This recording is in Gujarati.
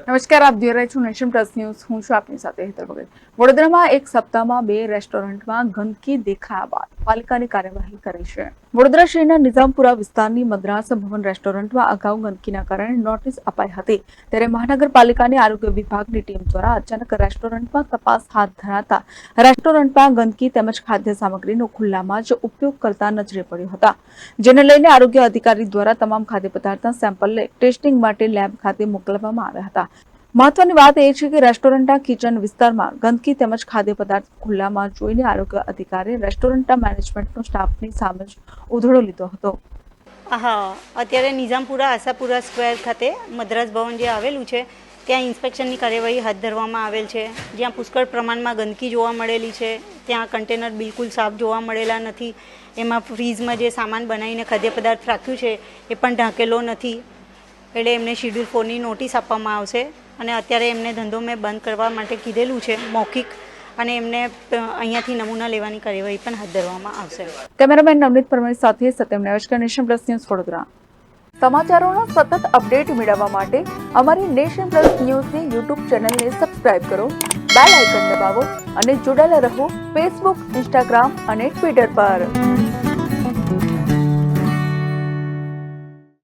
નમસ્કાર, આપ જોઈ રહ્યા છો નેશન પ્લસ ન્યૂઝ. હું છું આપની સાથે હેતલ વગેરે. વડોદરામાં એક સપ્તાહમાં 2 રેસ્ટોરન્ટમાં ગંદકી દેખાયા બાદ પાલિકાની કાર્યવાહી કરી છે. વડોદરા શહેરના નિઝામપુરા વિસ્તારની મદ્રાસ ભવન રેસ્ટોરન્ટમાં અગાઉ ગંદકીના કારણે નોટિસ અપાઈ હતી. ત્યારે મહાનગરપાલિકાની આરોગ્ય વિભાગની ટીમ દ્વારા અચાનક રેસ્ટોરન્ટમાં તપાસ હાથ ધરાતા રેસ્ટોરન્ટમાં ગંદકી તેમજ ખાદ્ય સામગ્રીનો ખુલ્લામાં જ ઉપયોગ કરતા નજરે પડ્યો હતા. જેને લઈને આરોગ્ય અધિકારી દ્વારા તમામ ખાદ્ય પદાર્થના સેમ્પલ ટેસ્ટિંગ માટે લેબ ખાતે મોકલવામાં આવ્યા હતા. મહત્વની વાત એ છે કે રેસ્ટોરન્ટના કિચન વિસ્તારમાં ગંદકી તેમજ ખાદ્ય પદાર્થ ખુલ્લામાં જોઈને આરોગ્ય અધિકારીએ રેસ્ટોરન્ટના મેનેજમેન્ટનો સ્ટાફની સામે જ ઉધડો લીધો હતો. હા, અત્યારે નિઝામપુરા આશાપુરા સ્ક્વેર ખાતે મદ્રાસ ભવન જે આવેલું છે ત્યાં ઇન્સ્પેક્શનની કાર્યવાહી હાથ ધરવામાં આવેલ છે. જ્યાં પુષ્કળ પ્રમાણમાં ગંદકી જોવા મળેલી છે, ત્યાં કન્ટેનર બિલકુલ સાફ જોવા મળેલા નથી. એમાં ફ્રીઝમાં જે સામાન બનાવીને ખાદ્ય પદાર્થ રાખ્યું છે એ પણ ઢાંકેલો નથી. એટલે એમને શિડ્યુલ 4ની નોટિસ આપવામાં આવશે અને અત્યારે એમને ધંધો મેં બંધ કરવા માટે કીધેલું છે મૌખિક, અને એમને અહીંયાથી નમૂના લેવાની કાર્યવાહી પણ હાથ ધરવામાં આવશે. કેમેરામેન નવનીત પરમાર સાથે Satyam Nevaskar, Nation Plus News, Vadodara. સમાચારોનો સતત અપડેટ મેળવવા માટે અમારી નેશન પ્લસ ન્યૂઝની યુટ્યુબ ચેનલને સબસ્ક્રાઇબ કરો, બેલ આઇકન દબાવો અને જોડાયેલા રહો ફેસબુક, ઇન્સ્ટાગ્રામ અને ટ્વિટર પર.